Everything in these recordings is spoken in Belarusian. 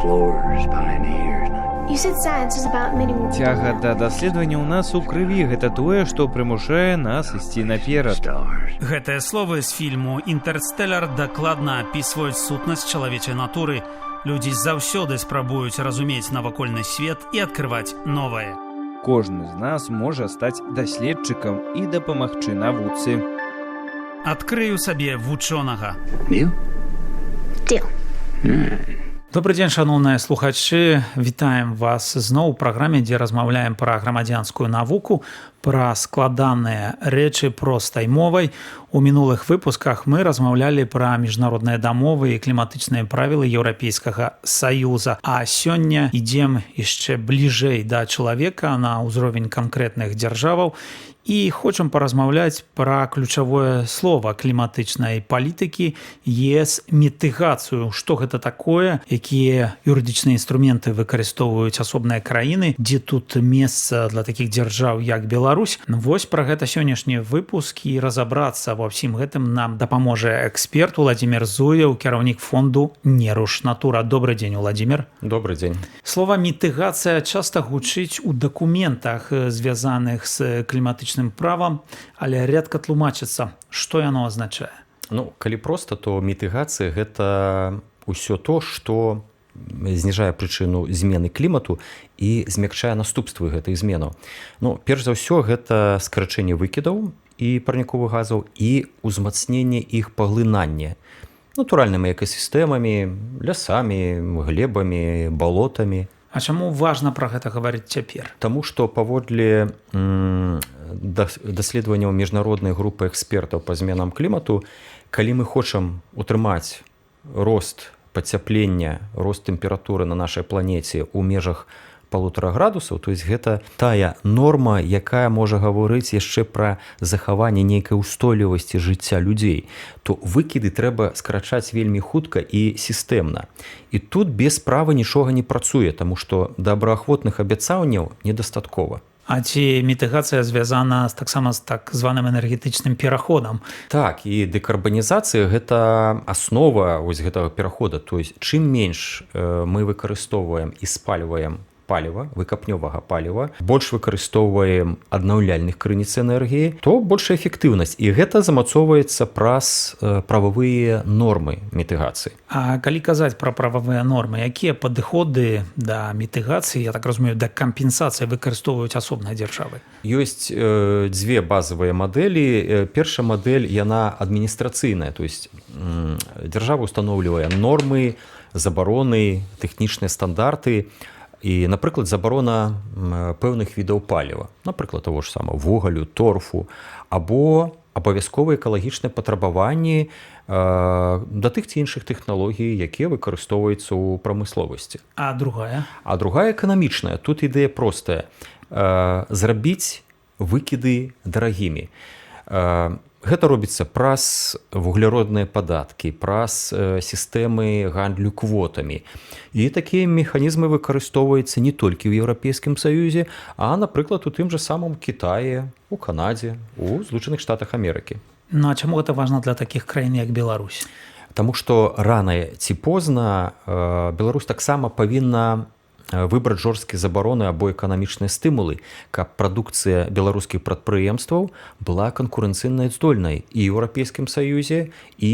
explorers, pioneers. You said science is about meeting... Цяга да даследавання ў нас у крыві. Гэта тое, што прымушае нас ісці наперад. Гэтыя словы з фільму «Інтэрстэлар» дакладна апісваюць сутнасць чалавечай натуры. Людзі заўсёды спрабуюць разумець навакольны свет і адкрываць новае. Кожны з нас можа стаць даследчыкам і дапамагчы навуцы. Адкрыю сабе вучонага. Deal? Deal. Добрый дзень, шаноўныя слухачы. Вітаем вас зноў у праграме, дзе размаўляем пра грамадзянскую навуку, пра складаныя рэчы простай мовай. У мінулых выпусках мы размаўлялі пра міжнародныя дамовы і кліматычныя правілы Еўрапейскага Саюза. А сёння ідзем яшчэ бліжэй да чалавека на ўзровень канкрэтных дзяржаваў і хочам паразмаўляць пра ключавое слова кліматычнай палітыкі ЕС мітыгацыю. Што гэта такое, якія юрыдычныя інструменты выкарыстоўваюць асобныя краіны, дзе тут месца для такіх дзяржаў, як Беларусь. Вось пра гэта сённяшні выпуск і разабрацца ва ўсім гэтым нам дапаможа эксперт Уладзімір Зуяў, кіраўнік фонду «Неруш Натура». Добрый дзень, Уладзімір. Добрый дзень. Слова мітыгацыя часта гучыць у дакументах, звязаных з кліматычным правам, але рэдка тлумачыцца, што яно азначае. Калі проста, то мітыгацыя – гэта ўсё то, што зніжае прычыну змены клімату і змякчае наступствы гэтых зменаў. Перш за ўсё, гэта скарачэнне выкідаў і парніковых газаў і ўзмацненне іх паглынання натуральнымі экасістэмамі, лясамі, глебамі, балотамі. А чаму важна пра гэта гаварыць цяпер? Таму што паводле даследаванняў міжнароднай групы экспертаў па зменам клімату, калі мы хочам утрымаць рост пацяплення, рост тэмпературы на нашай планеце ў межах 1,5 градусаў, то есть гэта тая норма, якая можа гаварыць яшчэ пра захаванне нейкай устойлівасці жыцця людзей, то выкіды трэба скарачаць вельмі хутка і сістэмна. І тут без права нічога не працуе, таму што добраахвотных абяцанняў недастаткова. А ці мітыгацыя звязана таксама з так званым энергетычным пераходам? Так, і дэкарбанізацыя – гэта аснова вось гэтага перахода. То есть, чым менш мы выкарыстоўваем і спальваем паліва, выкапнёвага паліва, больш выкарыстоўваем аднаўляльных крыніц энергіі, то большая эфектыўнасць. І гэта замацоўваецца праз прававыя нормы мітыгацыі. А калі казаць пра прававыя нормы, якія падыходы да мітыгацыі, я так разумею, да кампенсацыі выкарыстоўваюць асобныя дзяржавы? Ёсць дзве базавыя мадэлі. Першая мадэль, яна адміністрацыйная, то есть дзяржава устаноўлівае нормы, забароны, тэхнічныя стандарты. І, напрыклад, забарона пэўных відаў паліва, напрыклад, таго ж самага вугалю, торфу, або абавязковыя экалагічныя патрабаванні да тых ці іншых тэхналогій, якія выкарыстоўваюцца ў прамысловасці. А другая? А другая эканамічная. Тут ідэя простая. Зрабіць выкіды дарагімі. Гэта робіцца праз вугляродныя падаткі, праз сістэмы гандлю квотамі. І такія механізмы выкарыстоўваюцца не толькі ў Еўрапейскім Саюзе, а, напрыклад, у тым жа самым Кітаі, у Канадзе, у Злучаных Штатах Амерыкі. А чаму гэта важна для такіх краін, як Беларусь? Таму што рана ці позна Беларусь таксама павінна выбраць жорсткія забароны або эканамічныя стымулы, каб прадукцыя беларускіх прадпрыемстваў была канкурэнцыйнай здольнай і ў Еўрапейскім Саюзе, і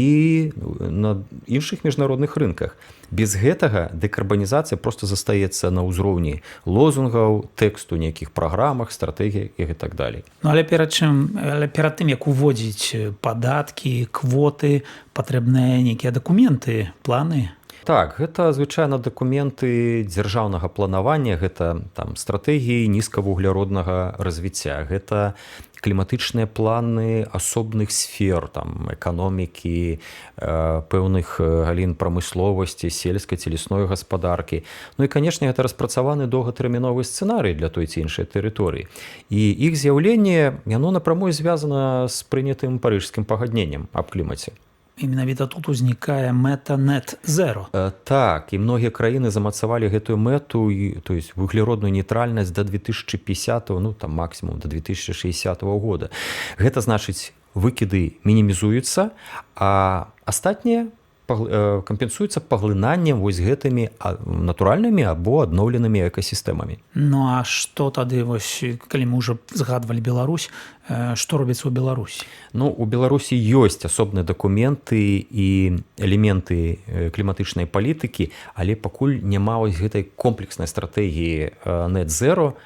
на іншых міжнародных рынках. Без гэтага дэкарбанізацыя проста застаецца на ўзроўні лозунгаў, тэксту, нейкіх праграмах, стратэгіях і так далей. Але перад тым, як уводзіць падаткі, квоты, патрэбныя нейкія дакументы, планы? Так, гэта звычайна дакументы дзяржаўнага планавання, гэта стратэгіі нізкавугляроднага развіцця, гэта кліматычныя планы асобных сфер, эканомікі, пэўных галін прамысловасці, сельскай ці лясной гаспадаркі. І, канешне, гэта распрацаваны доўгатэрміновы сцэнарый для той ці іншай тэрыторыі. І іх з'яўленне, яно напрамую звязана з прынятым парыжскім пагадненнем аб клімаце. І менавіта тут узнікае мэта net-zero. Так, і многія краіны замацавалі гэтую мэту, то есть вуглеродную нейтральнасць да 2050, максімум да 2060 года. Гэта значыць, выкіды мінімізуюцца, а астатнія кампенсуецца паглынаннем вось гэтымі натуральнымі або адноўленымі экасістэмамі. Ну а што тады вось калі мы ўжо згадвалі Беларусь, што робіцца ў Беларусі? Ну, у Беларусі ёсць асобныя дакументы і элементы кліматычнай палітыкі, але пакуль няма вось гэтай комплекснай стратэгіі net-zero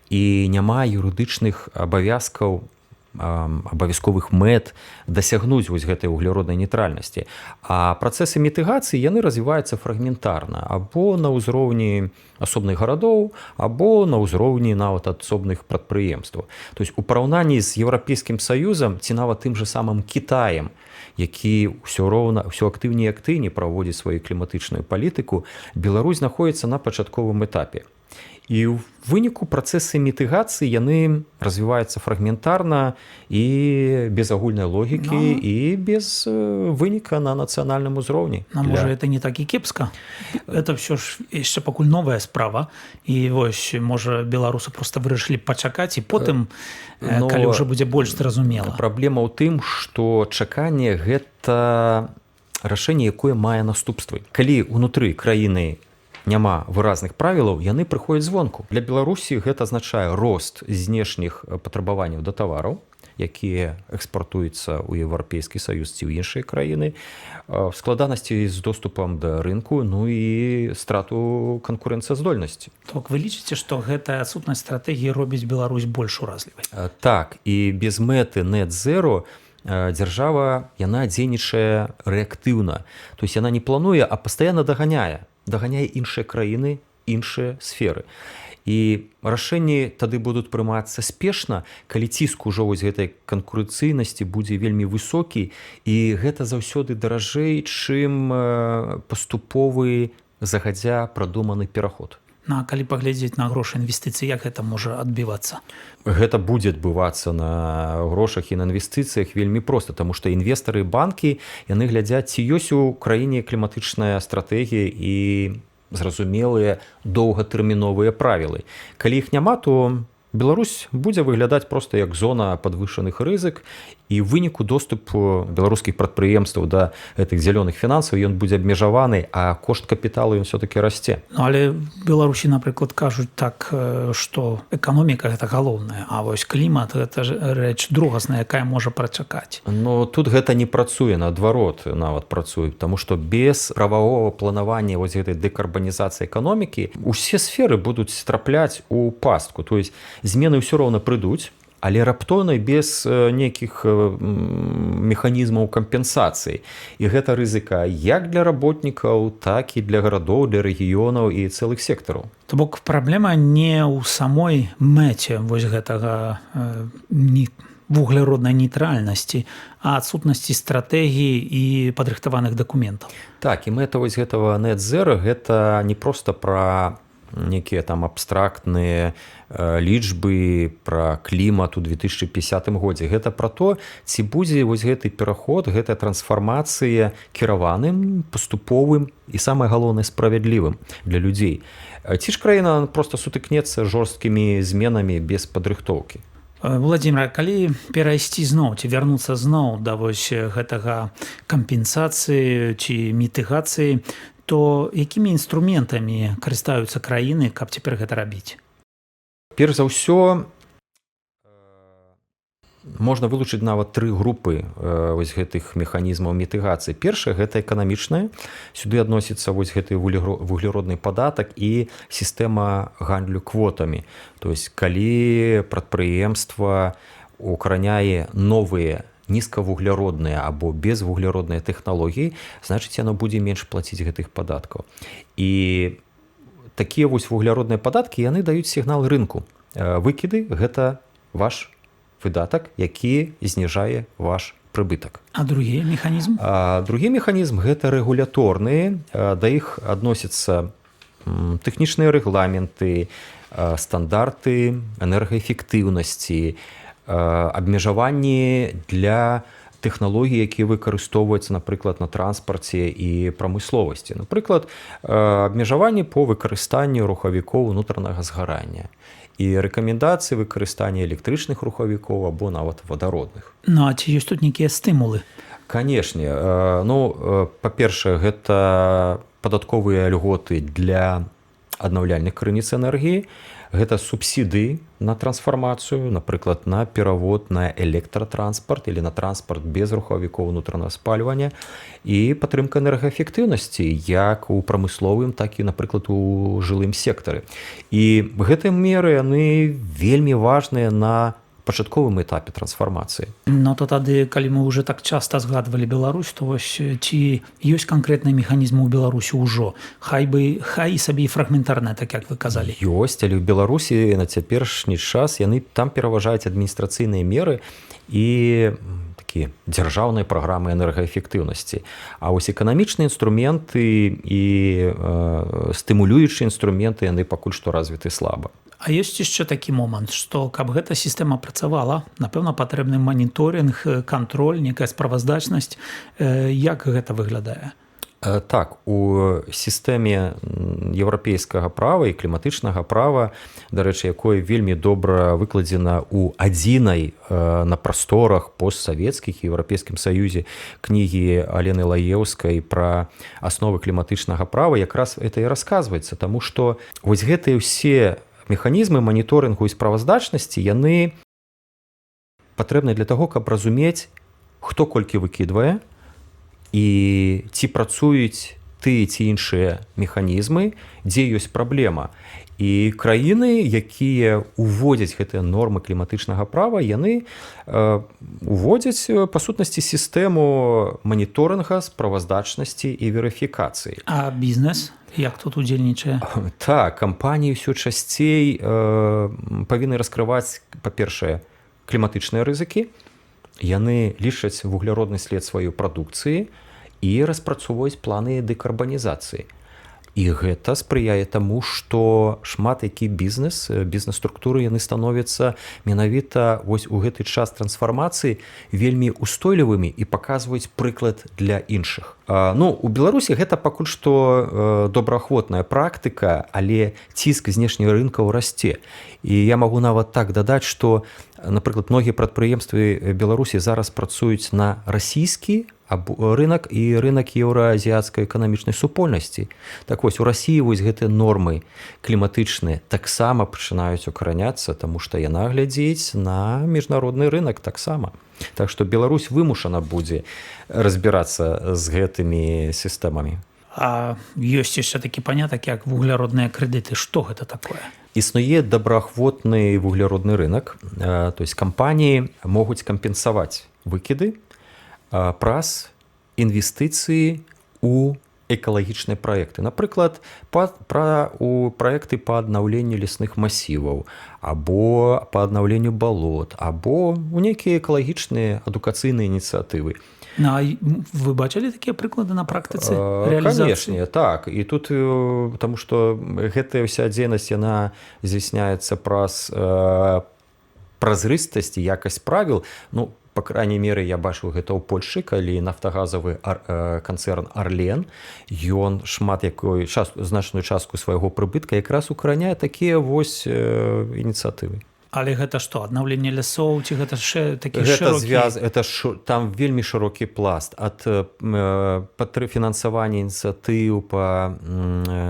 і няма юрыдычных абавязковых мэт дасягнуць вось гэтай вуглероднай нейтральнасці. А працэсы мітыгацыі яны развіваюцца фрагментарна або на ўзроўні асобных гарадоў, або на ўзроўні нават асобных прадпрыемстваў. То есть у параўнанні з Еўрапейскім Саюзам ці нават тым же самым Кітаем, які ўсё актыўней і актыўней праводзіць сваю кліматычную палітыку, Беларусь знаходзіцца на пачатковым этапе. І ў выніку працэсы мітыгацыі яны развіваюцца фрагментарна і без агульнай логікі і без выніка на нацыянальным узроўні. Можа, это не так і кепска. Это ўсё ж яшчэ пакуль новая справа. І вось, можа, беларусы проста вырашылі пачакаць і потым, калі ўжо будзе больш зразумела. Праблема ў тым, што чаканне гэта рашэнне, якое мае наступствы. Калі ўнутры краіны няма выразных правілаў, яны прыходзяць звонку. Для Беларусі гэта азначае рост знешніх патрабаванняў да тавараў, якія экспартуюцца ў Еўрапейскі Саюз ці ў іншыя краіны, складанасці з доступам да рынку, ну і страту канкурэнцыяздольнасці. Так вы лічыце, што гэтая адсутнасць стратэгіі робіць Беларусь больш уразлівай? Так, і без мэты net-zero дзяржава, яна дзейнічае рэактыўна. То есть яна не плануе, а пастаянна даганяе іншыя краіны, іншыя сферы. І рашэнні тады будуць прымацца спешна, калі ціск ужо вось гэтай канкурэнцыйнасці будзе вельмі высокі, і гэта заўсёды даражэй, чым паступовы загадзя прадуманы пераход. Ну, а калі паглядзець на грошы інвестыцый, як гэта можа адбівацца? Гэта будзе адбывацца на грошах і на інвестыцыях вельмі проста, таму што інвестары і банкі, яны глядзяць, ці ёсць у краіне кліматычная стратэгія і зразумелыя доўгатэрміновыя правілы. Калі іх няма, то Беларусь будзе выглядаць проста як зона падвышаных рызык, і ў выніку доступ беларускіх прадпрыемстваў да гэтых зялёных фінансаў ён будзе абмежаваны, а кошт капіталу ён все-таки расце. Ну, але Беларусі, напрыклад, кажуць так, што эканоміка гэта галоўная, а вось клімат гэта рэч другасная, якая можа прачакаць. Но тут гэта не працуе, наадварот нават працуе, таму што без прававога планавання вось гэтай дэкарбанізацыі эканомікі усе сферы будуць трапляць у пастку. То есть змены ўсё роўна прыйдуць, але раптоўна без нейкіх механізмаў кампенсацыі. І гэта рызыка як для работнікаў, так і для гарадоў, для рэгіёнаў і цэлых сектараў. То бок праблема не ў самой мэце вось гэтага вуглероднай нейтральнасці, а адсутнасці стратэгіі і падрыхтаваных дакументаў. Так, і мэта вось гэтага net-zero гэта не проста пра некія там абстрактныя лічбы пра клімат у 2050 годзе. Гэта пра то, ці будзе вось гэты пераход, гэтая трансфармацыя кіраваным, паступовым і самае галоўнае справядлівым для людзей. Ці ж краіна проста сутыкнецца жорсткімі зменамі без падрыхтоўкі. Владзімир, калі перайсці зноў ці вярнуцца зноў да вось гэтага кампенсацыі ці мітыгацыі, то якімі інструментамі карыстаюцца краіны, каб цяпер гэта рабіць? Перш за ўсё, можна вылучыць нават 3 групы вось гэтых механізмаў мітыгацыі. Першае гэта эканамічнае. Сюды адносіцца вось гэты вуглеродны падатак і сістэма гандлю квотамі. То есть калі прадпрыемства укараняе новыя нізкавуглеродныя або безвуглеродныя тэхналогіі, значыць, яно будзе менш плаціць гэтых падаткаў. І такія вось вуглеродныя падаткі, яны даюць сігнал рынку. Выкіды – гэта ваш выдатак, які зніжае ваш прыбытак. А другі механізм? Другі механізм – гэта рэгуляторныя. Да іх адносяцца тэхнічныя рэгламенты, стандарты энергаэфектыўнасці, абмежаванні для тэхналогій, якія выкарыстоўваюцца, напрыклад, на транспарце і прамысловасці. Напрыклад, абмежаванні по выкарыстанню рухавікоў унутранага згарання і рэкамендацыі выкарыстання электрычных рухавікоў або нават вадародных. Ну, а ці ёсць тут нейкія стымулы? Канешне, па-першае, гэта падатковыя льготы для аднаўляльных крыніц энергіі, гэта субсідыі на трансфармацыю, напрыклад, на перавод на электратранспарт или на транспарт без рухавікоў унутранага спальвання, і падтрымка энергаэфектыўнасці як у прамысловым, так і, напрыклад, у жылым сектары. І гэтыя меры, яны вельмі важныя на пачатковым этапе трансфармацыі. Ну то тады, калі мы уже так часта згадвалі Беларусь, то вось ці ёсць канкрэтныя механізмы ў Беларусі ўжо? Хай і сабе і фрагментарныя, так як вы казалі. Ёсць, але ў Беларусі на цяперашні час яны там пераважаюць адміністрацыйныя меры і такія дзяржаўныя праграмы энергаэфектыўнасці. А вось эканамічныя інструменты і стымулюючыя інструменты, яны пакуль што развіты слаба. А ёсць яшчэ такі момант, што каб гэта сістэма працавала, напэўна, патрэбны маніторынг, кантроль, некая справаздачнасць. Як гэта выглядае? Так, у сістэме еўрапейскага права і кліматычнага права, дарэчы, якое вельмі добра выкладзена ў адзінай на прасторах постсавецкіх і Еўрапейскім Саюзе кнігі Алены Лаеўскай пра асновы кліматычнага права, якраз гэта і расказваецца, таму што вось гэтыя ўсе механізмы маніторынгу і справаздачнасці, яны патрэбны для таго, каб разумець, хто колькі выкідвае і ці працуюць тыя ці іншыя механізмы, дзе ёсць праблема. І краіны, якія уводзяць гэтыя нормы кліматычнага права, яны уводзяць, па сутнасці, сістэму маніторынга, справаздачнасці і верыфікацыі. А бізнес? Як тут удзельнічае? Так, кампаніі ўсё часцей павінны раскрываць, па-першае, кліматычныя рызыкі, яны лічаць вугляродны след сваёй прадукцыі і распрацоўваюць планы дэкарбанізацыі. І гэта спрыяе таму, што шмат які бізнес-структуры, яны становяцца менавіта вось у гэты час трансфармацыі вельмі устойлівымі і паказваюць прыклад для іншых. У Беларусі гэта пакуль што добраахвотная практыка, але ціск знешніх рынкаў расце. І я магу нават так дадаць, што, напрыклад, многія прадпрыемствы Беларусі зараз працуюць на расійскі рынок і рынок еўраазіяцкай эканамічнай супольнасці. Так вось, у Расіі вось гэтыя нормы кліматычныя таксама пачынаюць укараняцца, таму што яна глядзіць на міжнародны рынок таксама. Так што Беларусь вымушана будзе разбірацца з гэтымі сістэмамі. А ёсць яшчэ такі панятак, як вугляродныя крэдыты. Што гэта такое? Існуе добраахвотны вугляродны рынок, то есть кампаніі могуць кампенсаваць выкіды праз інвестыцыі ў экалагічныя праекты. Напрыклад, у праекты па аднаўленню лясных масіваў, або па аднаўленню балот, або ў нейкія экалагічныя адукацыйныя ініцыятывы. А вы бачылі такія прыклады на практыцы рэалізацыі? Канешне, так. І тут, таму што гэтая ўся дзейнасць, яна здзяйсняецца праз празрыстасць і якасць правіл. Па крайней меры, я бачыў гэта ў Польшы, калі нафтагазавы канцэрн «Арлен», ён значную частку свайго прыбытка якраз укараняе такія вось ініцыятывы. Але гэта што, аднаўленне лясоў, ці гэта такі шырокі? Там вельмі шырокі пласт. Ад фінансавання ініцыятыў па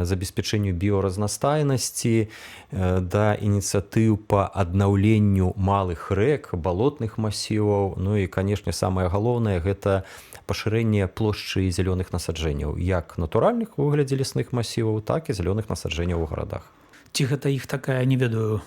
забеспячэнню біоразнастайнасці да ініцыятыў па аднаўленню малых рэк, балотных масіваў. І, канешне, самае галоўнае – гэта пашырэнне плошчы зялёных насаджэнняў, як натуральных у выглядзе лясных масіваў, так і зялёных насаджэнняў у гарадах. Ці гэта іх такая, не ведаю,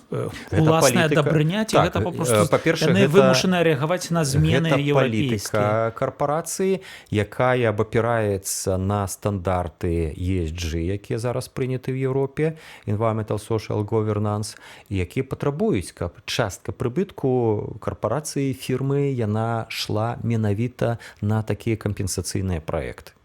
уласная дабрыня, ці гэта папросту яны вымушаныя рэагаваць на змены еўрапейскія? Гэта палітыка карпорацыі, якая абапіраецца на стандарты ESG, якія зараз прыняты ў Еўропе, Environmental Social Governance, якія патрабуюць, каб частка прыбытку карпорацыі, фірмы, яна шла менавіта на такія кампенсацыйныя праекты.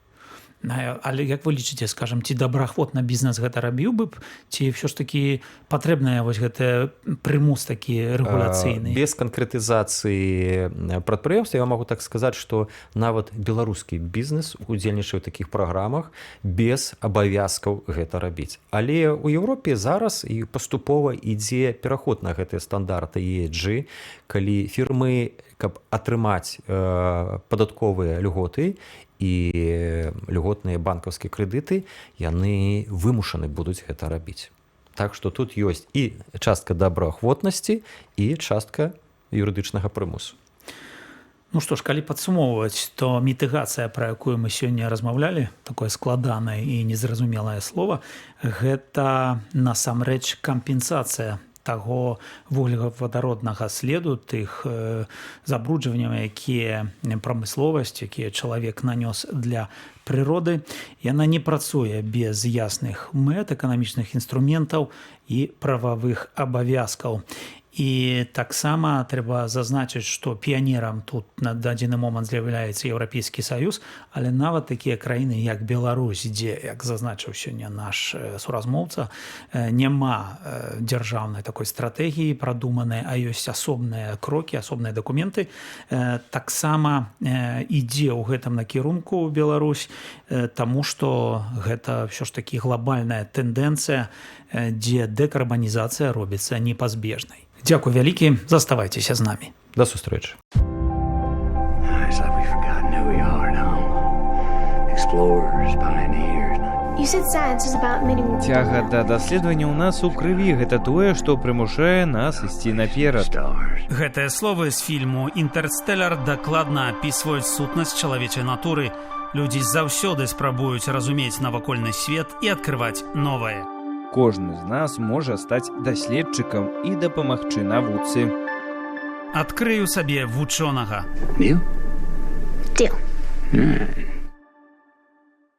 Але як вы лічыце, скажам, ці добраахвотна бізнес гэта рабіў бы б, ці ўсё ж такі патрэбная вось гэты прымус такі рэгуляцыйны? Без канкрэтызацыі прадпрыемства я магу так сказаць, што нават беларускі бізнес удзельнічае ў такіх праграмах без абавязкаў гэта рабіць. Але ў Еўропе зараз і паступова ідзе пераход на гэтыя стандарты ESG, калі фірмы, каб атрымаць падатковыя льготы і льготныя банкаўскія крэдыты, яны вымушаны будуць гэта рабіць. Так што тут ёсць і частка добраахвотнасці, і частка юрыдычнага прымусу. Ну што ж, калі падсумоўваць, то мітыгацыя, пра якую мы сёння размаўлялі, такое складанае і незразумелае слова, гэта насамрэч кампенсацыя таго вуглевадароднага следу, тых забруджванняў, якія прамысловасць, якія чалавек нанёс для прыроды. Яна не працуе без ясных мэт, эканамічных інструментаў і прававых абавязкаў. І таксама трэба зазначыць, што піянерам тут на дадзены момант з'яўляецца Еўрапейскі Саюз, але нават такія краіны, як Беларусь, дзе, як зазначыў сёння наш суразмоўца, няма дзяржаўнай такой стратэгіі прадуманай, а ёсць асобныя крокі, асобныя дакументы, таксама ідзе ў гэтым накірунку Беларусь, таму што гэта ўсё ж такі глобальная тэндэнцыя, дзе дэкарбанізацыя робіцца непазбежнай. Дзякуй вялікі, заставайцеся з намі. Да сустрэчы. It's like we've forgotten who we are now. Explorers, pioneers. You said science is about many more. Цяга да даследавання ў нас у крыві гэта тое, што прымушае нас ісці наперад. Stars. Гэтыя словы з фільму «Інтэрстэлар» дакладна апісваюць сутнасць чалавечай натуры. Людзі заўсёды спрабуюць разумець навакольны свет і адкрываць новае. Кожны з нас можа стаць даследчыкам і дапамагчы навуцы. Адкрыю сабе вучонага. You? Deal. Hmm.